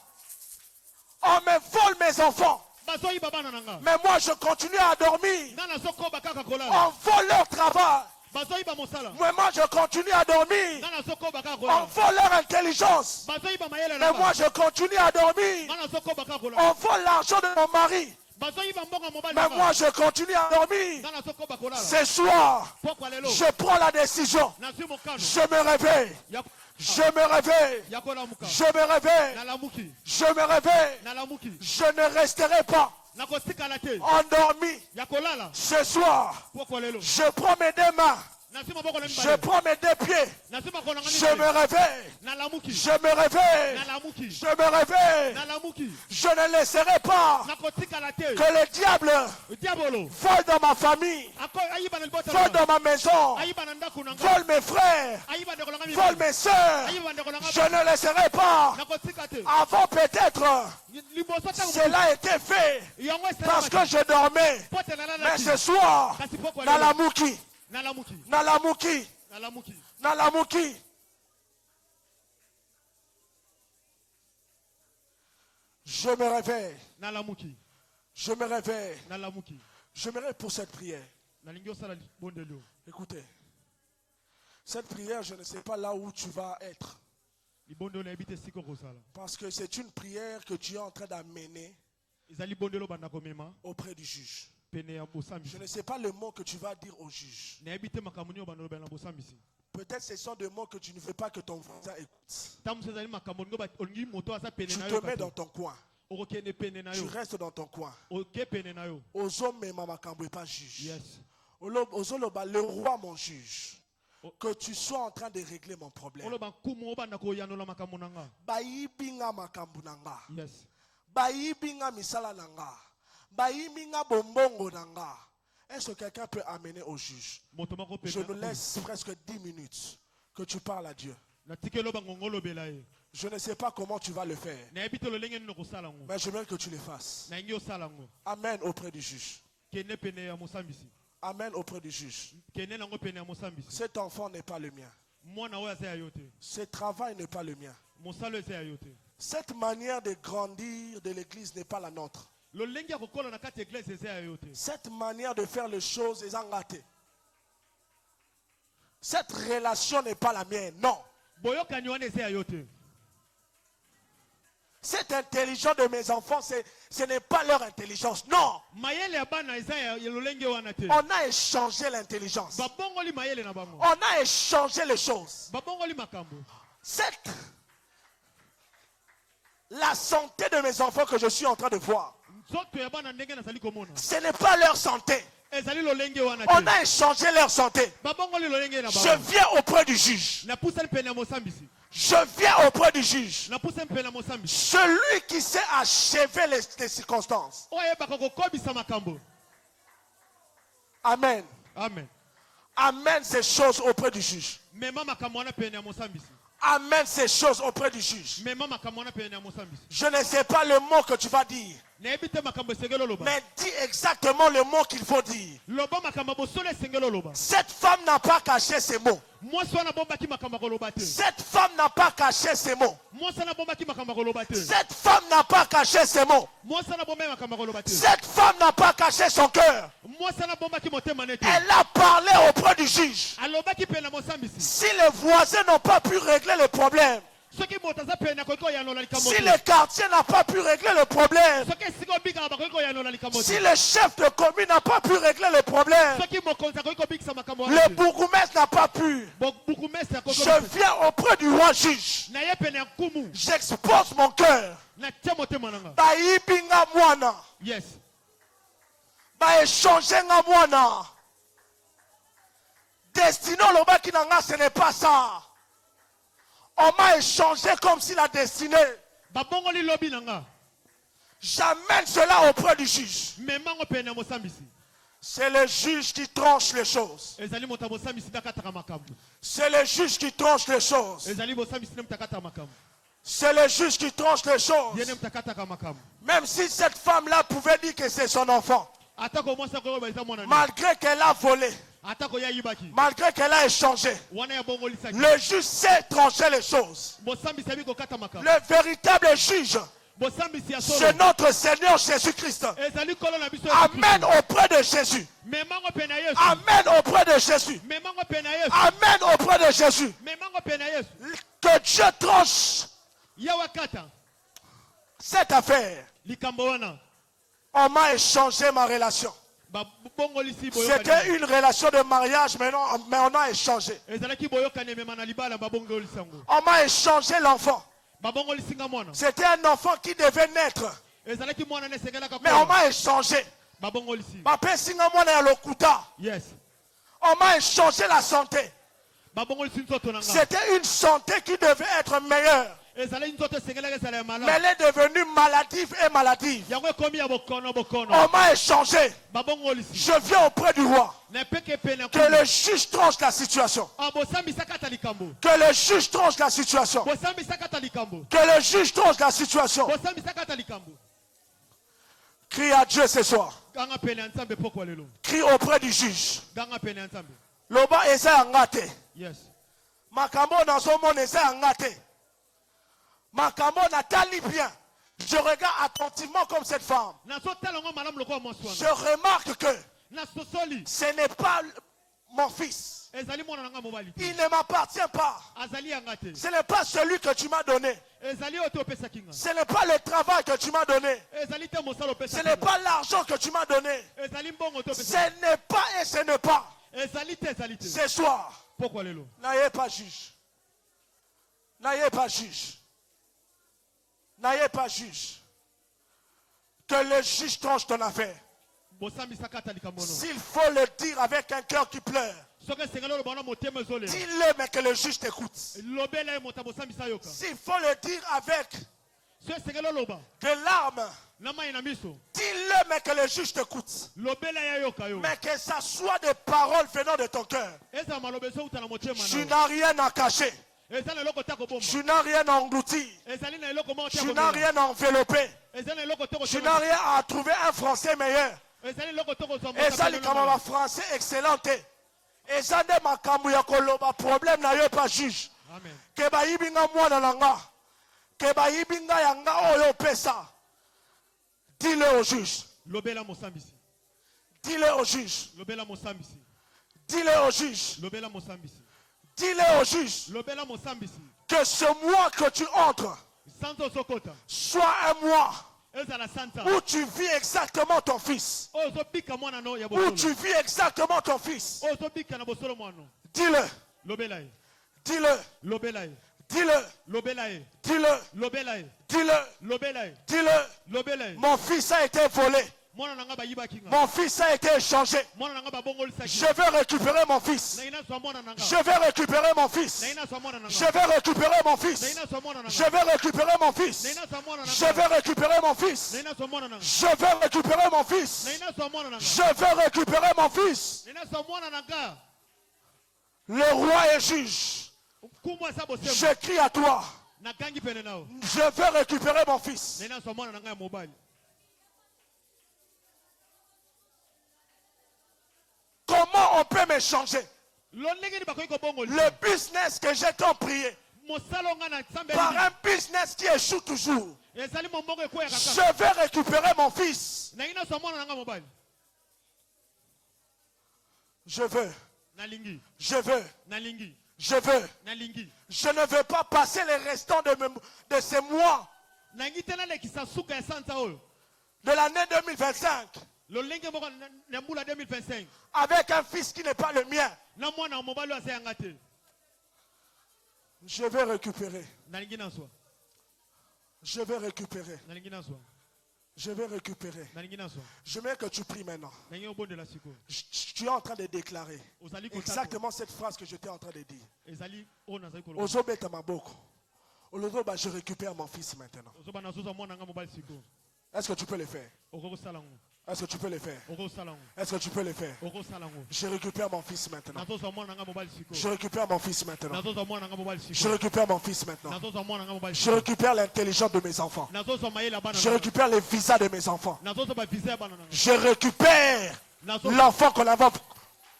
On me vole mes enfants. bazoyiba bana nanga Mais moi je continue à dormir. nga nazokoba kaka kolala On vole leur travail. bazoyiba mosala Mais moi je continue à dormir. nga nazokoba kaka On kolala vole leur intelligence. bazoyiba mayele Mais moi nanga je continue à dormir. nga nazokoba kaka kolala On vole l'argent de mon mari. bazoyiba mbongo ya mobali Mais nanga moi je continue à dormir. nga nazokoba kolala Ce soir, pokwa lelo je prends la décision. nazwi mokano Je me réveille. ya Je me réveille. ya kolamuka Je me réveille. nalamuki Je me réveille. nalamuki Je ne resterai pas nakotikala te endormi. ya kolala Ce soir, pokwa lelo je prends mes deux mains. nazwi maboko na Je mibale prends mes deux pieds. nazwi makolo nanga Je me mibale réveille. nalamuki Je me réveille. nalamuki Je me réveille. nalamuki Je ne laisserai pas nakotikala te que le diable diabolo vole dans ma famille, ayiba na libota vole dans ma maison, ayiba na ndako nanga vole mes frères, ayiba ndeko nanga vole mibale mes soeurs. ayiba ndeko nanga Je ne laisserai pas. nakotika te Avant peut-être, liboso ntango cela a été fait yango parce que je dormais. po te Mais nalalaki ce soir, kasi pokwa dans lelo la mouki, nalamuki dans la mouki, nalamuki dans la mouki. Je me réveille. nalamuki Je me réveille. nalamuki Je me réveille pour cette prière. nalingi osala libondelo Écoutez, cette prière, je ne sais pas là où tu vas être. libondelo nayebi te sika okozala Parce que c'est une prière que tu es en train d'amener eza libondelo banda komema auprès du juge. pene ya Je bosambisi ne sais pas le mot que tu vas dire au juge. nayebi te makambo nini banda lobela na bosambisi Peut-être ce sont des mots que tu ne veux pas que ton voisin écoute. ntango mosu ezali makambo ningo olingi moto aza pene Tu na te yo mets dans kaka ton coin. okokende pene na Tu yo restes dans ton coin. oke pene na yo Aux hommes, mais makambo est pas juge. yes Ozoloba, le roi mon juge. Que tu sois en train de régler mon problème. oloba nkumu obanda koyanola makambo na nga Bayibinga makambo nanga. yes Bayibinga misala nanga. Bayibinga bombongo nanga. Est-ce que quelqu'un peut amener au juge? moto moko Je nous pene laisse presque 10 minutes que tu parles à Dieu. natiki eloba ngongo olobela ye Je ne sais pas comment tu vas le faire. nayebi te lolenge nini okosala ngo Mais je veux que tu le fasses. nalingi osala ngo Amen auprès du juge. kende pene ya mosambisi Amen auprès du juge. kende nango pene ya mosambisi Cet enfant n'est pas le mien. mwana oyo aza ya yo te Ce travail n'est pas le mien. mosala oyo eza ya yo te Cette manière de grandir de l'église n'est pas la nôtre. lolenge ya kokola na kati ya eglise eza ya yo te Cette manière de faire les choses est engâtée. Cette relation n'est pas la mienne. Non. boyokani wana eza ya yo te Cette intelligence de mes enfants, ce n'est pas leur intelligence. Non. mayele ya bana eza ya lolenge wana te. On a échangé l'intelligence. Babongoli mayele na bango. On a échangé les choses. Babongoli makambo. La santé de mes enfants que je suis en train de voir, Nzoto ya bana ndenge nazali komona. ce n'est pas leur santé. Ezali lolenge wana te. On a échangé leur santé. Babongoli lolenge na Je bango. viens auprès du juge. Na pusa mpena ya mosambisi. Je viens auprès du juge. Na pusa mpena ya mosambisi. Celui qui sait achever les circonstances. Oyebaka kokobisa makambo. Amen. Amen. Amène ces choses auprès du juge. Mema makambo wana pena ya mosambisi. Amène ces choses auprès du juge. Mema makambo wana pena ya mosambisi. Je ne sais pas le mot que tu vas dire, Nayebi te makambo esengeli oloba. mais dis exactement le mot qu'il faut dire. Loba makambo bosolo esengeli oloba. Cette femme n'a pas caché ses mots. Mwasi wana bombaki makambo koloba te. Cette femme n'a pas caché ses mots. Mwasi wana bombaki makambo koloba te. Cette femme n'a pas caché ses mots. Mwasi wana bombaki makambo koloba te. Cette femme n'a pas caché son cœur. Mwasi wana bombaki motema nete. Elle a parlé auprès du juge. Alobaki pena mosambisi. Si les voisins n'ont pas pu régler le problème, Soki moto aza pena koki oyanola likambo si te. le quartier n'a pas pu régler le problème, Soki esika obikaka bakoki oyanola likambo si te. le chef de commune n'a pas pu régler le problème, Soki mokonzi akoki kobikisa makambo le wana te. bourgmestre n'a pas pu, Bukumesi akoki je kobikisa. viens auprès du roi juge. Na ye pena ya nkumu. J'expose mon cœur. Na tia motema nanga. Baibinga mwana. Yes. Échanger nga mwana. Destinée lobaki nanga, ce n'est pas ça. On m'a échangé comme si la destinée. Babongoli lobi nanga. J'amène cela auprès du juge. Memango pena ya mosambisi. C'est le juge qui tranche les choses. Ezali moto mosambisi dakataka makambo. C'est le juge qui tranche les choses. Ezali mosambisi ne mtakata makambo. C'est le juge qui tranche les choses. Yene mtakataka makambo. Même si cette femme-là pouvait dire que c'est son enfant, Atako mwasa ko baisa mwana. malgré qu'elle a volé, Atako ya yibaki. malgré qu'elle a échangé, Wana ya bongoli saki. le juge sait trancher les choses. Mosambisi abi ko kata makambo. Le véritable juge, Mosambisi ya c'est solo. notre Seigneur Jésus-Christ. Ezali kolo na biso. Amène auprès de Jésus. Memango pena Yesu. Amène auprès de Jésus. Memango pena Yesu. Amène auprès de Jésus. Memango pena Yesu. Que Dieu tranche Yawa kata. cette affaire. Likambo wana. On m'a échangé ma relation. Ba bongoli si boyo. C'était une relation de mariage, mais on a échangé. Ezalaki boyo kane mema na libala ba bongoli sango. On m'a échangé l'enfant. Ba bongoli singa mwana. C'était un enfant qui devait naître, Ezalaki mwana ne segelaka ko. mais on m'a échangé. Ba bongoli si. Papa singa mwana ya lokuta. Yes. On m'a échangé la santé. Ba bongoli si nzoto nanga. C'était une santé qui devait être meilleure, Ezali nzoto segelaka sala ya mais mala. elle est devenue maladive et maladive. Yango komi ya bokono bokono. On m'a échangé. Ba bongoli si. Je viens auprès du roi. Na peke pena Que le juge tranche la situation. Abosambisa kata likambo. Que le juge tranche la situation. Bosambisa kata likambo. Que le juge tranche la situation. Bosambisa kata likambo. Crie à Dieu ce soir. Ganga pena nzambe poko lelo. Crie auprès du juge. Ganga pena nzambe. Loba eza ngate. Yes. Makambo na somo eza ngate. Makambo na tali bien. Je regarde attentivement comme cette femme. Na so talongo malamu loko moswana. Je remarque que Na sosoli. ce n'est pas mon fils. Ezali mwana nanga mobali. Il ne m'appartient pas. Azali yangate. Ce n'est pas celui que tu m'as donné. Ezali oto pesa kinga. Ce n'est pas le travail que tu m'as donné. Ezali te mosalo pesa. Ce n'est pas l'argent que tu m'as donné. Ezali mbongo to Ce pesa. n'est pas et ce n'est pas. Ezali te ezali te. Ce soir, Poko lelo. n'ayez pas juge. N'ayez pas juge. N'ayez pas juge. Que le juge tranche ton affaire. Bosambisa kata likambo no. S'il faut le dire avec un cœur qui pleure, Soka sengelo lo bana motema zole. dis-le mais que le juge t'écoute. Lobela mota bosambisa yoka. S'il faut le dire avec So sengelo loba. des larmes, Nama ina miso. dis-le mais que le juge t'écoute. Lobela ya yoka yo. Mais que ça soit des paroles venant de ton cœur. Eza malobeso utana motema na. Tu n'as rien à cacher. Ezali loko tako bomba. Tu n'as rien à engloutir. Ezali na loko mo Tu tako. n'as rien à envelopper. Ezali loko toko. Tu n'as rien à trouver un français meilleur. Ezali loko toko zombo. Ezali kama ba français excellent te. Ezande makambo ya koloba problème na yo pas juge. Amen. Ke ba yibinga mwana nanga. Ke ba yibinga yanga oyo pesa. Dis-le au juge. Lobela mosambisi. Dis-le au juge. Lobela mosambisi. Dis-le au juge. Lobela mosambisi. Dis-le au juge Lobela mosambisi. que ce mois que tu entres, Santo sokota. Soit un mois Ezala santa. où tu vis exactement ton fils. Ozo bika mwana no ya Où bosolo. tu vis exactement ton fils. Ozo bika na bosolo mwano. Dis-le, Lobela e. dis-le, Lobela e. dis-le, Lobela e. dis-le, Lobela e. dis-le, Lobela e. dis-le. Lobela e. Mon fils a été volé. Mwana nanga ba yiba kinga. Mon fils a été échangé. Mwana nanga ba bongol saki. Je vais récupérer mon fils. Na ina so mwana nanga. Je vais récupérer mon fils. Na ina so mwana nanga. Je vais récupérer mon Na fils. ina so mwana nanga. Je vais récupérer mon Na fils. ina so mwana nanga. Je vais récupérer mon fils. Na ina so mwana nanga. Je vais récupérer mon fils. Na ina so mwana nanga. Je vais récupérer mon fils. Na ina so mwana nanga. Le roi est juge. Kumwa sa bosemo. Je crie à toi. Na gangi pene nao. Je vais récupérer mon fils. Na ina so mwana nanga ya mobali. Comment on peut m'échanger? Lolenge bakoyi ko bongol. Le business que j'ai tant prié Mosalo nga na tsambe. par un business qui échoue toujours. Ezali mombongo ekoya kaka. Je vais récupérer mon fils. Na ina so mwana nanga mobali. Je veux, Nalingi. je veux, Nalingi. je veux. Nalingi. Je ne veux pas passer les restants de ces mois Nangi tena lekisa suka ya santa oyo. de l'année 2025 Lolenge moko na mbula 2025. avec un fils qui n'est pas le mien. Na mwana mobali asa yanga te. Je vais récupérer. Nalingi na swa. Je vais récupérer. Nalingi na swa. Je vais récupérer. Nalingi na swa. Je veux que tu pries maintenant. Nangi obonde la siko. Tu es en train de déclarer Ozali ko exactement cette phrase que j'étais en train de dire. Ezali o nazali ko. Ozobeta maboko. Olozoba, je récupère mon fils maintenant. Ozoba na zoza mwana nga mobali siko. Est-ce que tu peux le faire? Okoko salango. Est-ce que tu peux le faire? Okoko salango. Est-ce que tu peux le faire? Okoko salango. Je récupère mon fils maintenant. Na zoza mwana nga mobali siko. Je récupère mon fils maintenant. Na zoza mwana nga mobali siko. Je récupère mon fils maintenant. Na zoza mwana nga mobali Je siko. récupère l'intelligence de mes enfants. Na zoza mayela bana. Je récupère les visas de mes enfants. Na zoza ba visa bana nga. Je récupère l'enfant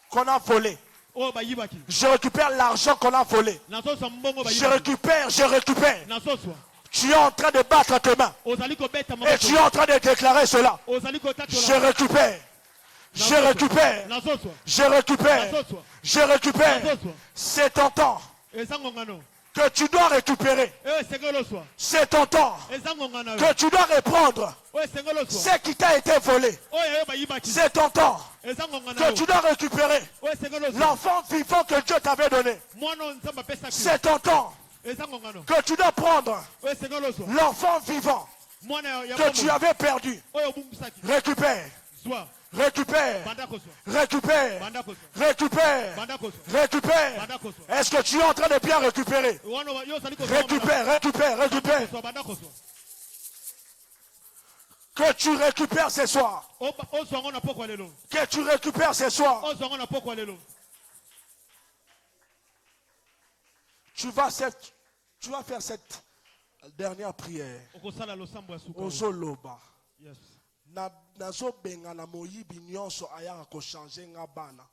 qu'on a volé. O ba yibaki. Je récupère l'argent qu'on a volé. Na zoza mbongo ba Je yibaki. récupère, je récupère. Na zoza. Tu es en train de battre tes mains. Ozali ko beta Et tu es en train de déclarer cela. Ozali ko tatola. Je récupère. Je récupère. Na zoza. Je récupère. Je récupère. C'est ton temps Ezango ngano. que tu dois récupérer. Sengolo swa. C'est ton temps Ezango ngana. que tu dois reprendre Sengolo swa. ce qui t'a été volé. Oyo ba yibaki. C'est ton temps Ezango ngana. que tu dois récupérer Sengolo swa. l'enfant vivant que Dieu t'avait donné. Mwana nzamba pesa ki. C'est ton temps Ezango ngano. que tu dois prendre Sengolo swa. l'enfant vivant Mwana ya que tu avais perdu. Oyo bumbusaki. Récupère, Swa. récupère, Bandako swa. récupère, Bandako swa. récupère, Bandako swa. récupère. Bandako swa. Est-ce que tu es en train de bien récupérer? Wana yo sali ko. Récupère, récupère, récupère. Bandako swa. Que tu récupères ce soir. O swango na poko lelo. Que tu récupères ce soir. O swango na poko lelo. Tu vas faire cette dernière prière. Okosala losambo ya suka. Ozoloba. Yes. Nazobenga na moyibi nyonso ayaka ko changer nga bana.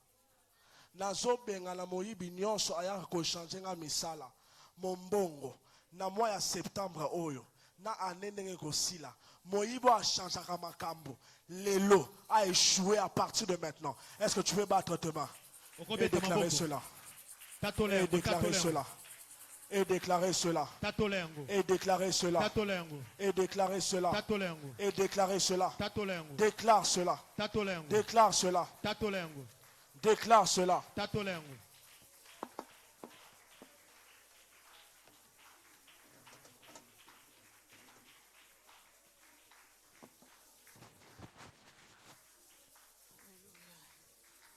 Nazobenga na moyibi nyonso ayaka ko changer nga misala. Mombongo na mois ya septembre oyo na année ndenge kosila. Moyibo a changé makambo. Lelo a échoué à partir de maintenant. Est-ce que tu veux battre tes mains et déclarer cela? Et déclarer cela. Et déclarer cela. Et déclarer cela. Et déclarer cela. Et déclarer cela. Déclare cela. Déclare cela. Déclare cela.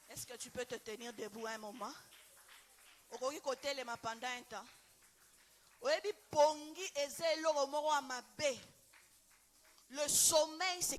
Est-ce que tu peux te tenir debout un moment? Okoki kotelema pendant un temps. Oyebi pongi eze eloko moko ya mabe. Le sommeil c'est